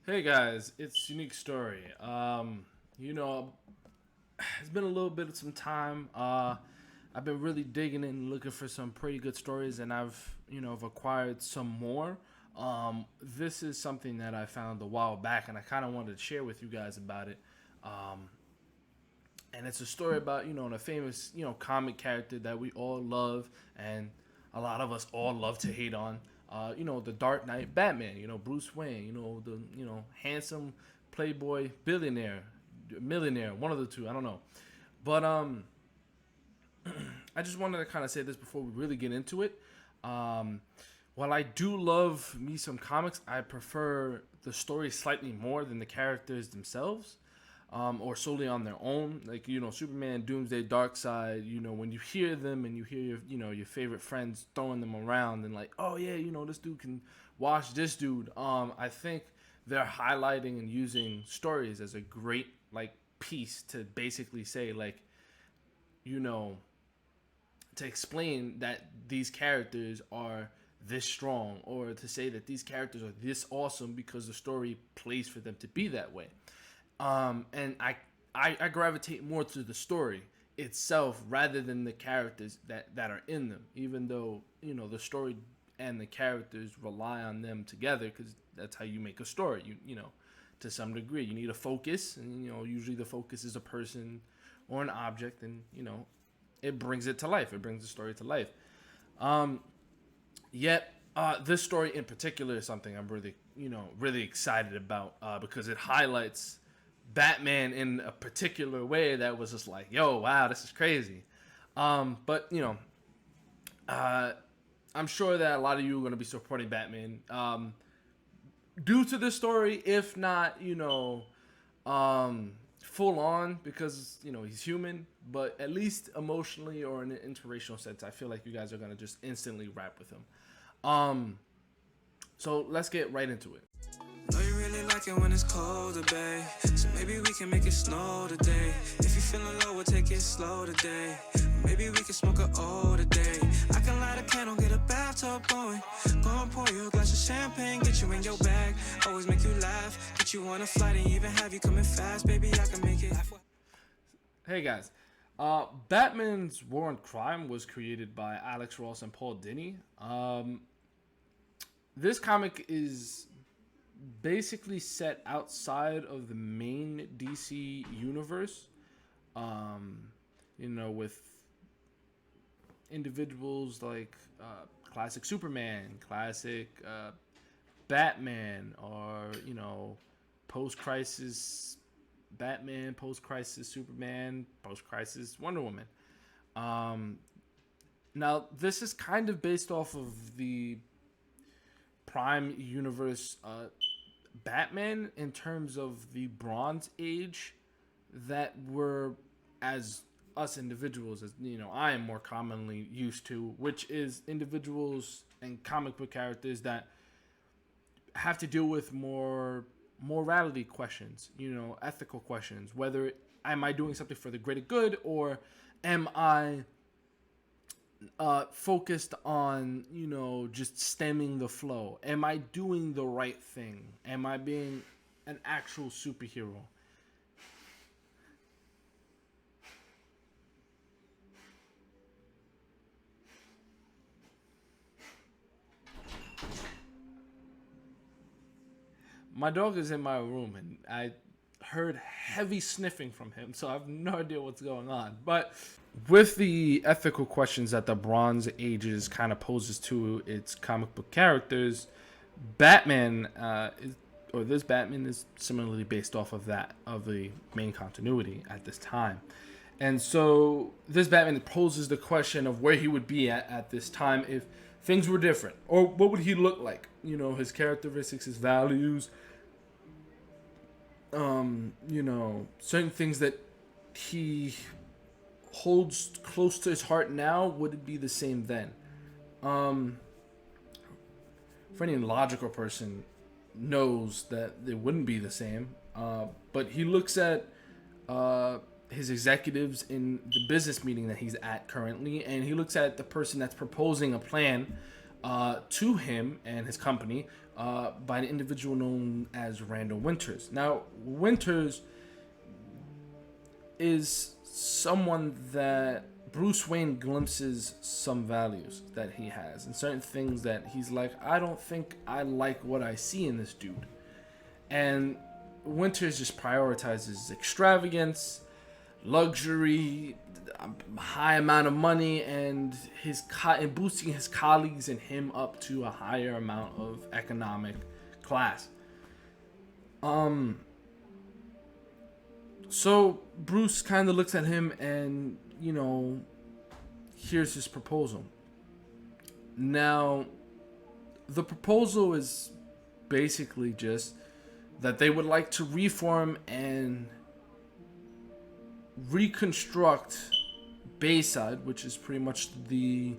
Hey guys, it's Unique St0ry. You know, it's been a little bit of some time. I've been really digging in, looking for some pretty good stories, and I've acquired some more. This is something that I found a while back, and I kind of wanted to share with you guys about it. Um, and it's a story about a famous comic character that we all love, and a lot of us all love to hate on. The Dark Knight Batman. Bruce Wayne. The handsome playboy billionaire, millionaire, one of the two. I don't know, but I just wanted to kind of say this before we really get into it. Um, while I do love me some comics, I prefer the story slightly more than the characters themselves, or solely on their own. Like Superman, Doomsday, Darkseid. When you hear them and you hear your favorite friends throwing them around and like, oh yeah, this dude can watch this dude. I think they're highlighting and using stories as a great like piece to basically say like, you know, to explain that these characters are this strong, or to say that these characters are this awesome because the story plays for them to be that way. And I gravitate more to the story itself rather than the characters that are in them, even though the story and the characters rely on them together because that's how you make a story. To some degree you need a focus, and usually the focus is a person or an object, and it brings it to life. It brings the story to life. Um, Yet, this story in particular is something I'm really excited about, because it highlights Batman in a particular way that was just like, yo, wow, this is crazy. But uh, I'm sure that a lot of you are going to be supporting Batman, due to this story, if not, full on, because he's human, but at least emotionally or in an inspirational sense, I feel like you guys are going to just instantly rap with him. Um, so let's get right into it. Know you really like it when it's colder, babe. So maybe we can make it snow today. If you feeling low, we'll take it slow today. Maybe we can smoke a O today. I can light a candle, get a bathtub going. Go and pour you a glass of champagne, get you in your bag. Always make you laugh, get you on a flight and even have you coming fast. Baby, I can make it. Hey guys, Batman's War on Crime was created by Alex Ross and Paul Dini. This comic is basically set outside of the main DC universe. Um, with individuals like classic Superman, classic Batman, or post crisis Batman, post crisis Superman, post crisis Wonder Woman. Um, Now this is kind of based off of the Prime Universe Batman in terms of the Bronze Age that were, as us individuals, as I am more commonly used to, which is individuals and comic book characters that have to deal with more morality questions, ethical questions, whether am I doing something for the greater good, or am I focused on just stemming the flow? Am I doing the right thing? Am I being an actual superhero? My dog is in my room, and I heard heavy sniffing from him, so I have no idea what's going on. But with the ethical questions that the Bronze Ages kind of poses to its comic book characters, Batman or this Batman is similarly based off of that, of the main continuity at this time. And so this Batman poses the question of where he would be at this time if things were different, or what would he look like? His characteristics, his values, certain things that he holds close to his heart now, would it be the same then? Um, for any logical person knows that it wouldn't be the same. But he looks at his executives in the business meeting that he's at currently, and he looks at the person that's proposing a plan to him and his company by an individual known as Randall Winters. Now, Winters is someone that Bruce Wayne glimpses some values that he has and certain things that he's like, I don't think I like what I see in this dude. And Winters just prioritizes extravagance, luxury, high amount of money, and and boosting his colleagues and him up to a higher amount of economic class. So Bruce kind of looks at him and, here's his proposal. Now, the proposal is basically just that they would like to reform and reconstruct Bayside, which is pretty much the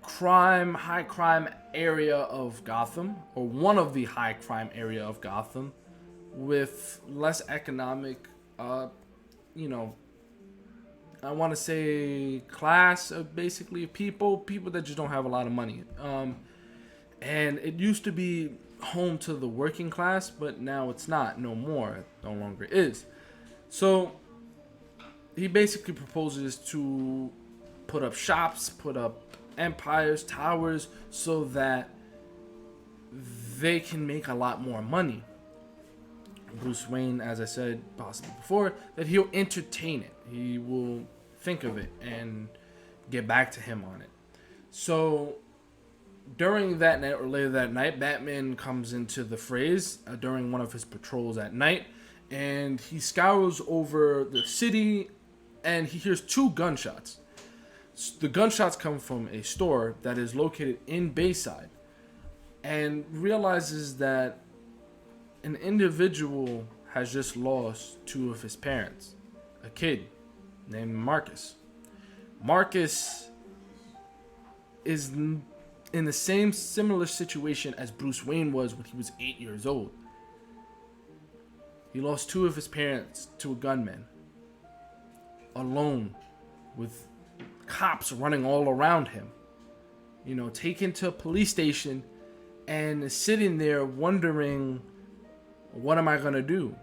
high crime area of Gotham, or one of the high crime area of Gotham, with less economic, I want to say class of basically people that just don't have a lot of money. And it used to be home to the working class, but now it's not, no more, it no longer is. So he basically proposes to put up shops, put up empires, towers, so that they can make a lot more money. Bruce Wayne, as I said possibly before, that he'll entertain it. He will think of it and get back to him on it. So during that night, or later that night, Batman comes into the phrase during one of his patrols at night, and he scours over the city, and he hears 2 gunshots. The gunshots come from a store that is located in Bayside, and realizes that an individual has just lost 2 of his parents. A kid named Marcus. Marcus is in the same similar situation as Bruce Wayne was when he was 8 years old. He lost 2 of his parents to a gunman, alone, with cops running all around him. Taken to a police station and sitting there wondering, what am I gonna do?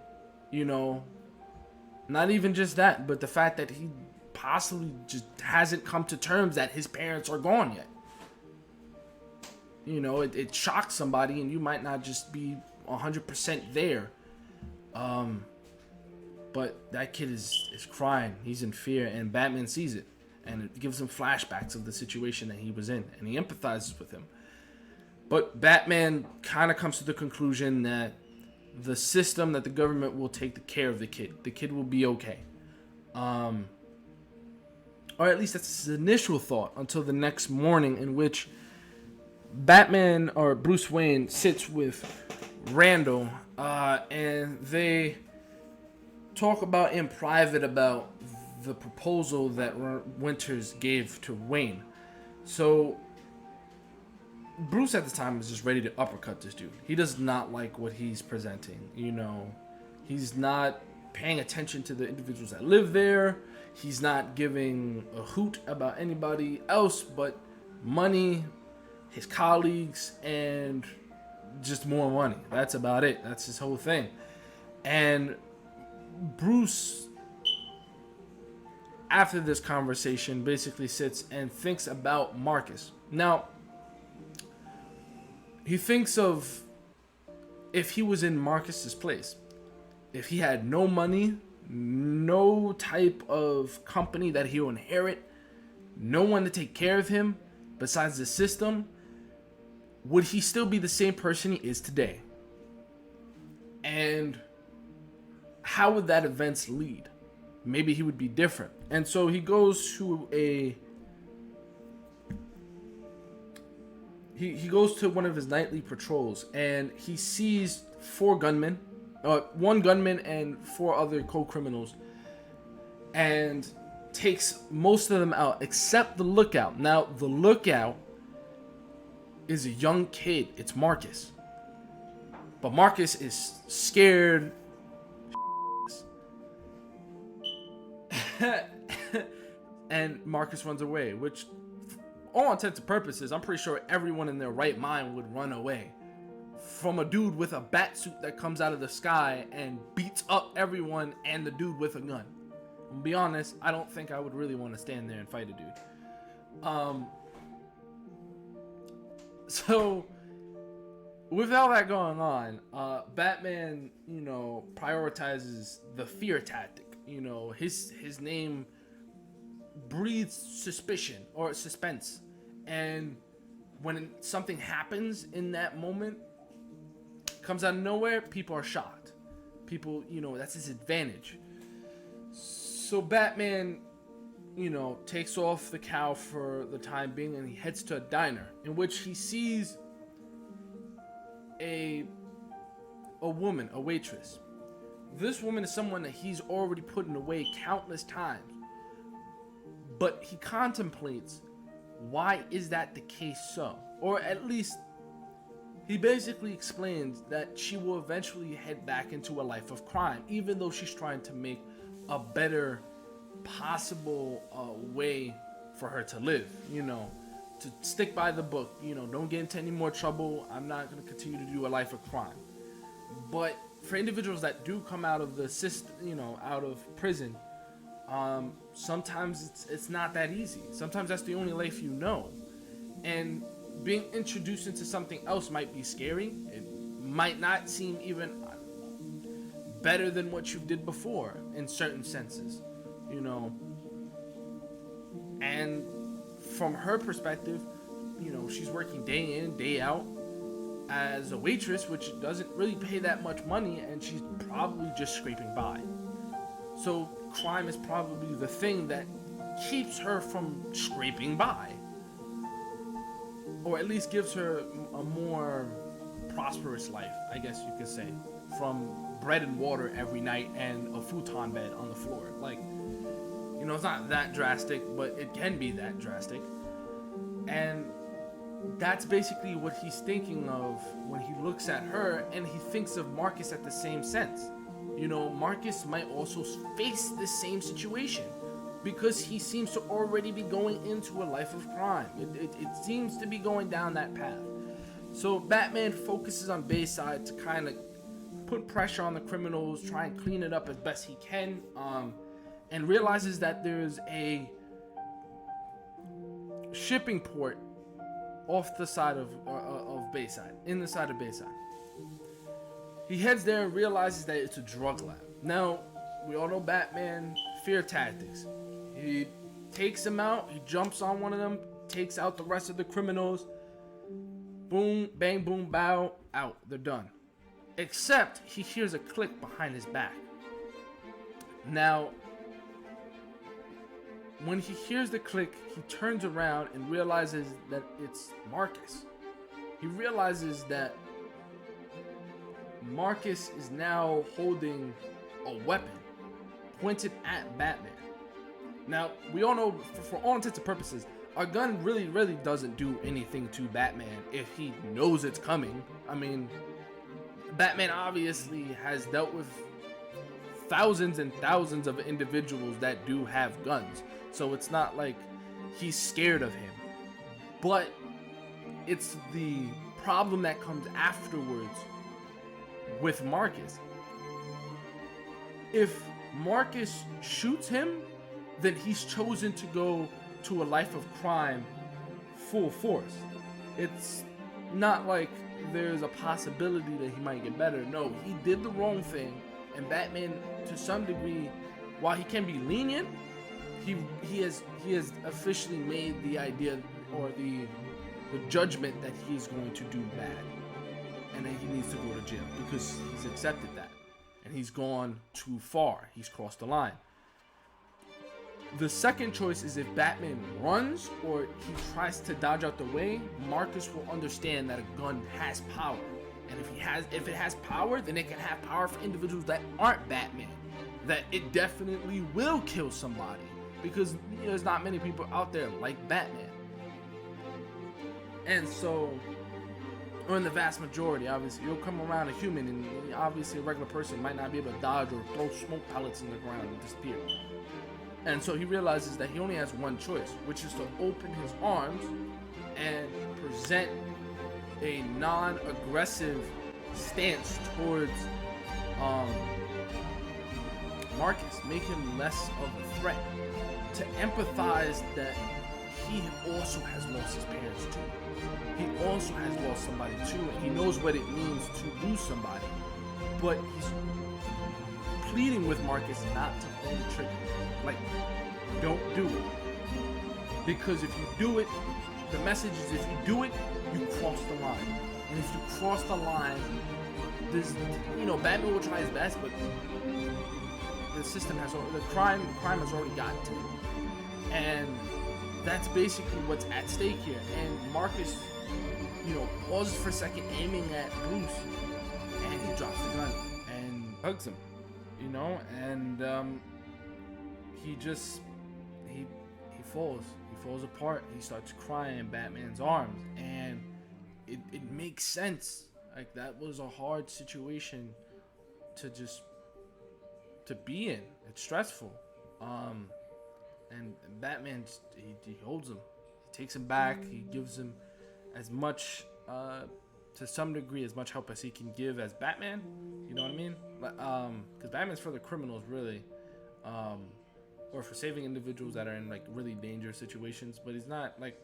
Not even just that, but the fact that he possibly just hasn't come to terms that his parents are gone yet. It shocks somebody, and you might not just be 100% there. But that kid is crying. He's in fear, and Batman sees it, and it gives him flashbacks of the situation that he was in, and he empathizes with him. But Batman kind of comes to the conclusion that the system, that the government will take care of the kid. The kid will be okay. Or at least that's his initial thought, until the next morning, in which Batman, or Bruce Wayne, sits with Randall, and they talk about in private about the proposal that Winters gave to Wayne. So Bruce at the time is just ready to uppercut this dude. He does not like what he's presenting. He's not paying attention to the individuals that live there. He's not giving a hoot about anybody else but money, his colleagues, and just more money. That's about it. That's his whole thing. And Bruce, after this conversation, basically sits and thinks about Marcus. Now, he thinks of if he was in Marcus's place, if he had no money, no type of company that he'll inherit, no one to take care of him besides the system, would he still be the same person he is today? And how would that events lead? Maybe he would be different. And so he goes to he goes to one of his nightly patrols, and he sees 4 gunmen, 1 gunman and 4 other co-criminals, and takes most of them out except the lookout. Now, the lookout is a young kid. It's Marcus. But Marcus is scared. And Marcus runs away, which all intents and purposes, I'm pretty sure everyone in their right mind would run away from a dude with a bat suit that comes out of the sky and beats up everyone and the dude with a gun. To be honest, I don't think I would really want to stand there and fight a dude. So with all that going on, Batman, prioritizes the fear tactic. His name breeds suspicion or suspense, and when something happens in that moment, comes out of nowhere, people are shocked. People, that's his advantage. So Batman, takes off the cowl for the time being, and he heads to a diner in which he sees a woman, a waitress. This woman is someone that he's already put away countless times. But he contemplates, why is that the case so? Or at least, he basically explains that she will eventually head back into a life of crime, even though she's trying to make a better possible way for her to live, to stick by the book, don't get into any more trouble. I'm not going to continue to do a life of crime. But for individuals that do come out of the system, out of prison, sometimes it's not that easy. Sometimes that's the only life you know. And being introduced into something else might be scary. It might not seem even better than what you did before in certain senses, And from her perspective, she's working day in, day out as a waitress, which doesn't really pay that much money, and she's probably just scraping by. So crime is probably the thing that keeps her from scraping by, or at least gives her a more prosperous life, I guess you could say, from bread and water every night and a futon bed on the floor. Like, it's not that drastic, but it can be that drastic. And that's basically what he's thinking of when he looks at her, and he thinks of Marcus at the same sense. Marcus might also face the same situation because he seems to already be going into a life of crime. It seems to be going down that path. So Batman focuses on Bayside to kind of put pressure on the criminals, try and clean it up as best he can, and realizes that there's a shipping port off the side of Bayside, in the side of Bayside. He heads there and realizes that it's a drug lab. Now, we all know Batman fear tactics. He takes them out, he jumps on one of them, takes out the rest of the criminals. Boom, bang, boom, bow, out. They're done. Except he hears a click behind his back. Now, when he hears the click, he turns around and realizes that it's Marcus. He realizes that Marcus is now holding a weapon pointed at Batman. Now, we all know, for all intents and purposes, a gun really doesn't do anything to Batman if he knows it's coming. I mean, Batman obviously has dealt with thousands and thousands of individuals that do have guns. So it's not like he's scared of him. But it's the problem that comes afterwards with Marcus. If Marcus shoots him, then he's chosen to go to a life of crime full force. It's not like there's a possibility that he might get better. No, he did the wrong thing, and Batman, to some degree, while he can be lenient, he has officially made the idea or the judgment that he's going to do bad, and that he needs to go to jail because he's accepted that, and he's gone too far. He's crossed the line. The second choice is if Batman runs or he tries to dodge out the way, Marcus will understand that a gun has power. And if it has power, then it can have power for individuals that aren't Batman. That it definitely will kill somebody. Because there's not many people out there like Batman. And so, or in the vast majority, obviously, you'll come around a human, and obviously a regular person might not be able to dodge or throw smoke pellets in the ground and disappear. And so he realizes that he only has one choice, which is to open his arms and present a non-aggressive stance towards Marcus, make him less of a threat, to empathize that he also has lost his parents too. He also has lost somebody too, and he knows what it means to lose somebody. But he's pleading with Marcus not to pull the trigger. Like, don't do it. Because if you do it, the message is if you do it, you cross the line. And if you cross the line, there's, Batman will try his best, but the system has, the crime has already gotten to him. And that's basically what's at stake here. And Marcus, pauses for a second, aiming at Bruce, and he drops the gun and hugs him, and he falls apart. He starts crying in Batman's arms, and it makes sense. Like, that was a hard situation to be in. It's stressful. And Batman, he holds him. He takes him back. He gives him as much, to some degree, as much help as he can give as Batman. You know what I mean? Because Batman's for the criminals, really, or for saving individuals that are in like really dangerous situations. But he's not like,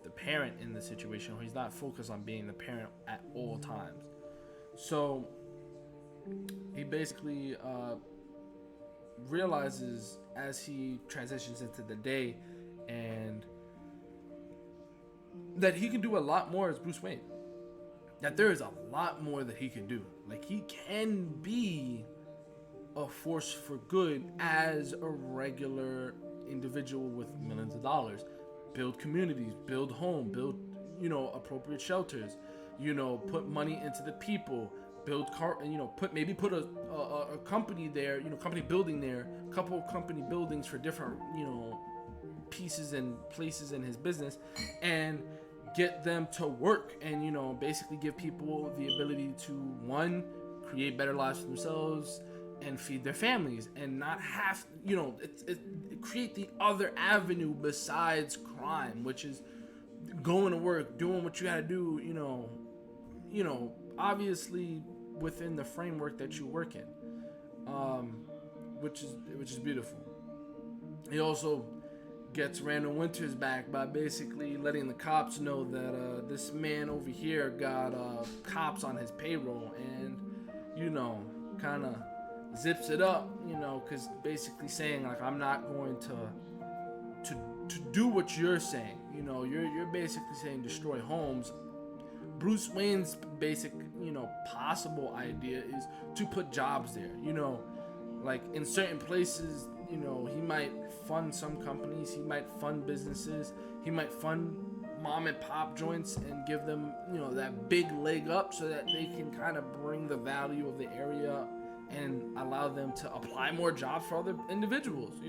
the parent in the situation, or he's not focused on being the parent at all times. So he basically realizes as he transitions into the day, and that he can do a lot more as Bruce Wayne. That there is a lot more that he can do. Like, he can be a force for good as a regular individual with millions of dollars. Build communities, build home, build, appropriate shelters, put money into the people, build put a company there, company building there, a couple of company buildings for different, pieces and places in his business, and get them to work, and basically give people the ability to, one, create better lives for themselves and feed their families, and not have, create the other avenue besides crime, which is going to work, doing what you gotta do, obviously within the framework that you work in, which is beautiful. He also gets Randall Winters back by basically letting the cops know that this man over here got cops on his payroll, and kind of zips it up, because basically saying, like, I'm not going to do what you're saying. You're basically saying destroy homes. Bruce Wayne's basic, possible idea is to put jobs there. Like, in certain places, he might fund some companies, he might fund businesses, he might fund mom and pop joints and give them, that big leg up so that they can kind of bring the value of the area and allow them to apply more jobs for other individuals. I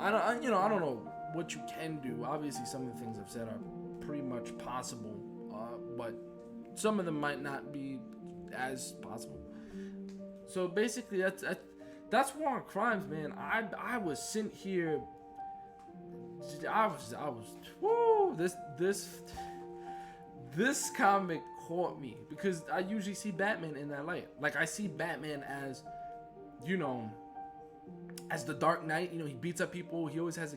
don't know what you can do. Obviously, some of the things I've said are pretty much possible, but some of them might not be as possible. So basically, that's War on Crimes, man. I was sitting here. I was. Woo! This comic caught me because I usually see Batman in that light. Like, I see Batman as, as the Dark Knight. He beats up people. He always has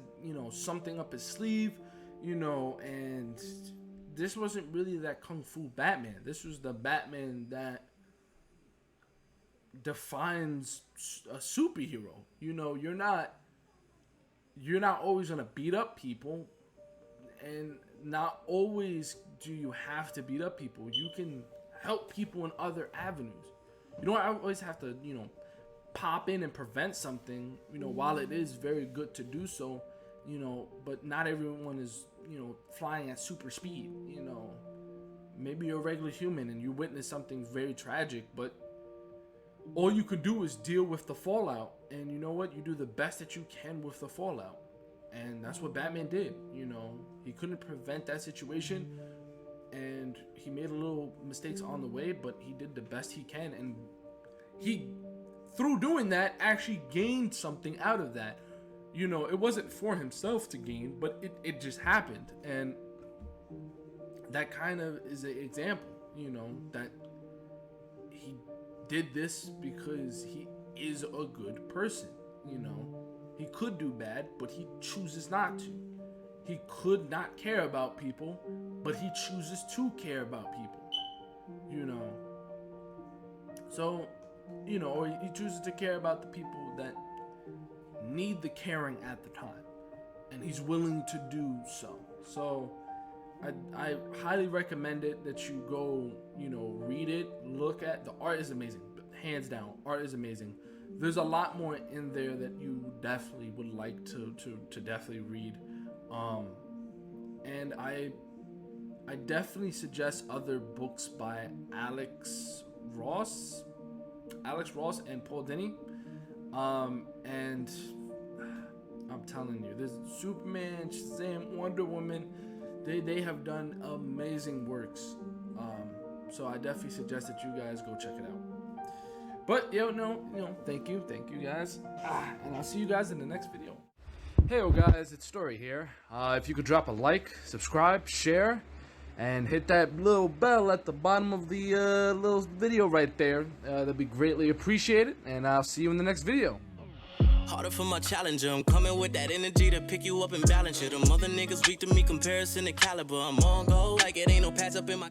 something up his sleeve. And this wasn't really that kung fu Batman. This was the Batman that defines a superhero. You're not always gonna beat up people, and not always do you have to beat up people. You can help people in other avenues. You don't always have to, pop in and prevent something, while it is very good to do so, but not everyone is, flying at super speed. Maybe you're a regular human and you witness something very tragic, but all you can do is deal with the fallout, and you know what? You do the best that you can with the fallout. And that's what Batman did. He couldn't prevent that situation, and he made a little mistakes on the way, but he did the best he can, and he through doing that, actually gained something out of that. You know, it wasn't for himself to gain, but it just happened. And that kind of is an example, you know, that he did this because he is a good person. You know, he could do bad, but he chooses not to. He could not care about people, but he chooses to care about people, you know. So, you know, or he chooses to care about the people that need the caring at the time, and he's willing to do so. So I highly recommend it, that you go, you know, read it, look at the art. Is amazing, hands down. Art is amazing. There's a lot more in there that you definitely would like to definitely read. And I definitely suggest other books by Alex Ross and Paul Dini. And I'm telling you, there's Superman, Shazam, Wonder Woman. They have done amazing works. So I definitely suggest that you guys go check it out. But thank you guys, and I'll see you guys in the next video. Hey guys, it's Story here. If you could drop a like, subscribe, share, and hit that little bell at the bottom of the little video right there, that'd be greatly appreciated. And I'll see you in the next video. Harder for my challenger, I'm coming with that energy to pick you up and balance you. Them other niggas weak to me, comparison to caliber. I'm on go like it ain't no pass up in my